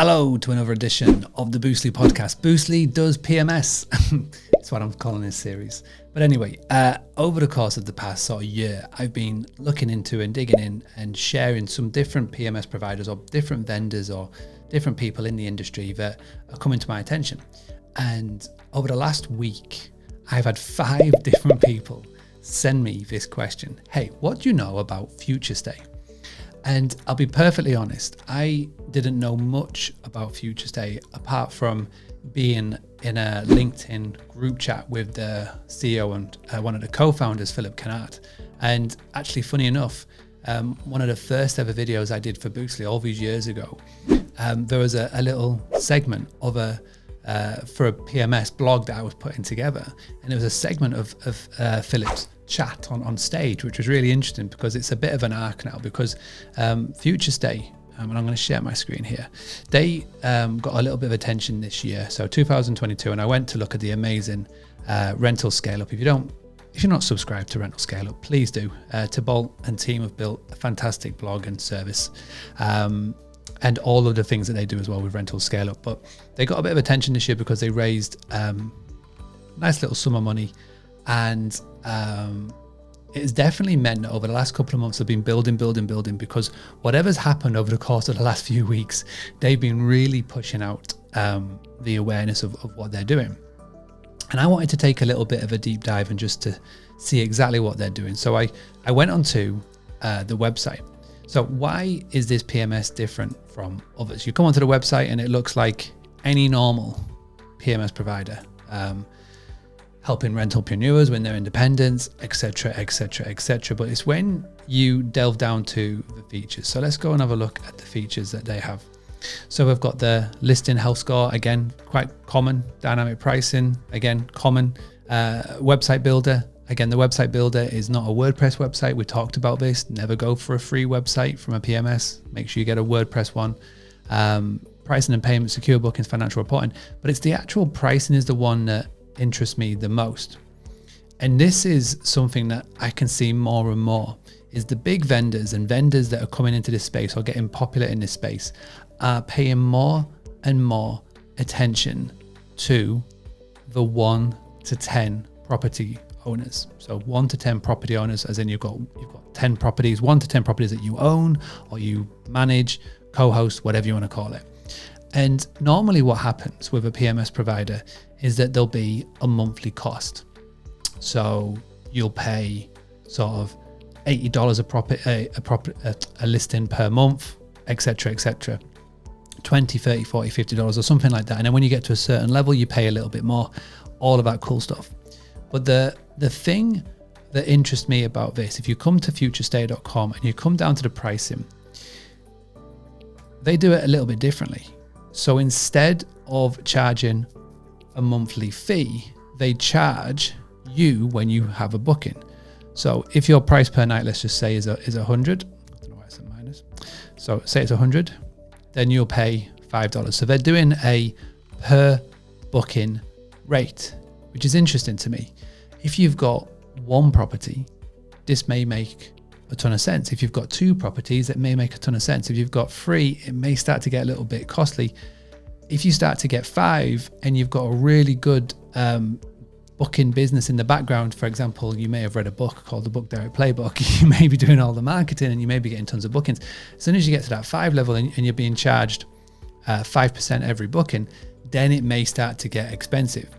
Hello to another edition of the Boostly podcast. Boostly does PMS. That's what I'm calling this series. But anyway, over the course of the past sort of year, I've been looking into and digging in and sharing some different PMS providers or different vendors or different people in the industry that are coming to my attention. And over the last week, I've had 5 different people send me this question. Hey, what do you know about Future Stay? And I'll be perfectly honest, I didn't know much about Future Stay apart from being in a LinkedIn group chat with the CEO and one of the co-founders, Philip Canard. And actually, funny enough, one of the first ever videos I did for Boostly all these years ago, there was a little segment of for a PMS blog that I was putting together. And there was a segment of Philip's chat on stage, which was really interesting because it's a bit of an arc now because Future Stay, and I'm going to share my screen here, they got a little bit of attention this year, so 2022, and I went to look at the amazing Rental Scale Up. If you're not subscribed to Rental Scale Up, please do. Bolt and team have built a fantastic blog and service, and all of the things that they do as well with Rental Scale Up. But they got a bit of attention this year because they raised nice little sum of money. And it's definitely meant that over the last couple of months, they've been building because whatever's happened over the course of the last few weeks, they've been really pushing out the awareness of what they're doing. And I wanted to take a little bit of a deep dive and just to see exactly what they're doing. So I went onto the website. So why is this PMS different from others? You come onto the website and it looks like any normal PMS provider, helping rentalpreneurs when they're independent, etc., etc., etc. But it's when you delve down to the features. So let's go and have a look at the features that they have. So we've got the listing health score, again, quite common. Dynamic pricing, again, common. Website builder, again, the website builder is not a WordPress website. We talked about this. Never go for a free website from a PMS. Make sure you get a WordPress one. Pricing and payment, secure bookings, financial reporting. But it's the actual pricing is the one that interests me the most. And this is something that I can see more and more is the big vendors and vendors that are coming into this space or getting popular in this space are paying more and more attention to the 1 to 10 property owners. So 1 to 10 property owners, as in you've got 10 properties, 1 to 10 properties that you own or you manage, co-host, whatever you want to call it. And normally what happens with a PMS provider is that there'll be a monthly cost. So you'll pay sort of $80 a listing per month, etc., etc. $20, $30, $40, $50 or something like that. And then when you get to a certain level, you pay a little bit more, all of that cool stuff. But the thing that interests me about this, if you come to futurestay.com and you come down to the pricing, they do it a little bit differently. So instead of charging a monthly fee, they charge you when you have a booking. So if your price per night, let's just say is 100, I don't know why it's a minus. So say it's 100, then you'll pay $5. So they're doing a per booking rate, which is interesting to me. If you've got one property, this may make a ton of sense. If you've got 2 properties, it may make a ton of sense. If you've got 3, it may start to get a little bit costly. If you start to get 5 and you've got a really good booking business in the background, for example, you may have read a book called the Book Direct Playbook. You may be doing all the marketing and you may be getting tons of bookings. As soon as you get to that 5 level and you're being charged 5% every booking, then it may start to get expensive.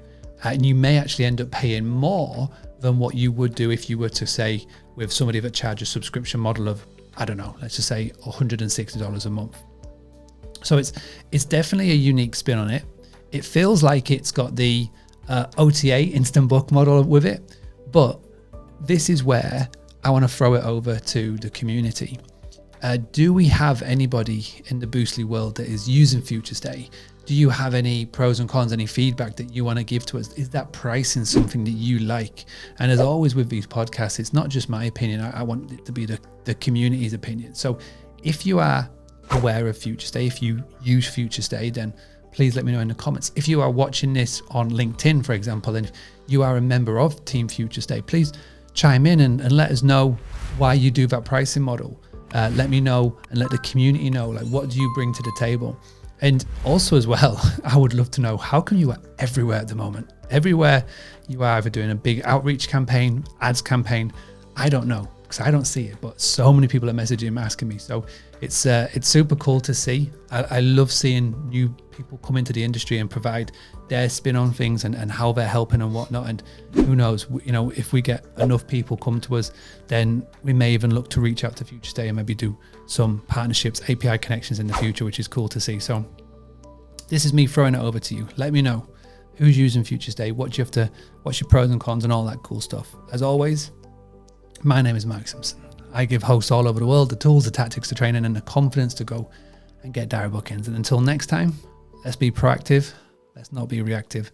And you may actually end up paying more than what you would do if you were to say with somebody that charges a subscription model of, I don't know, let's just say $160 a month. So it's definitely a unique spin on it. It feels like it's got the OTA instant book model with it, but this is where I want to throw it over to the community. Do we have anybody in the Boostly world that is using Future Stay? Do you have any pros and cons, any feedback that you want to give to us? Is that pricing something that you like? And as always with these podcasts, it's not just my opinion. I want it to be the community's opinion. So if you are aware of Future Stay, if you use Future Stay, then please let me know in the comments. If you are watching this on LinkedIn, for example, and you are a member of Team Future Stay, please chime in and let us know why you do that pricing model. Let me know and let the community know, like, what do you bring to the table? And also as well, I would love to know, how come you are everywhere at the moment? Everywhere you are either doing a big outreach campaign, ads campaign, I don't know, because I don't see it, but so many people are messaging asking me. So it's super cool to see. I love seeing new people come into the industry and provide their spin on things and how they're helping and whatnot. And who knows, if we get enough people come to us, then we may even look to reach out to Future Stay and maybe do some partnerships, API connections in the future, which is cool to see. So this is me throwing it over to you. Let me know who's using Future Stay, what's your pros and cons and all that cool stuff. As always, my name is Mark Simpson. I give hosts all over the world the tools, the tactics, the training, and the confidence to go and get direct bookings. And until next time, let's be proactive. Let's not be reactive.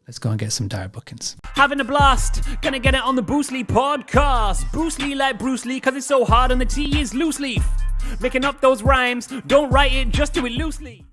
Let's go and get some direct bookings. Having a blast, gonna get it on the Boostly podcast. Boostly like Bruce Lee, cause it's so hard and the T is loose leaf. Making up those rhymes, don't write it, just do it loosely.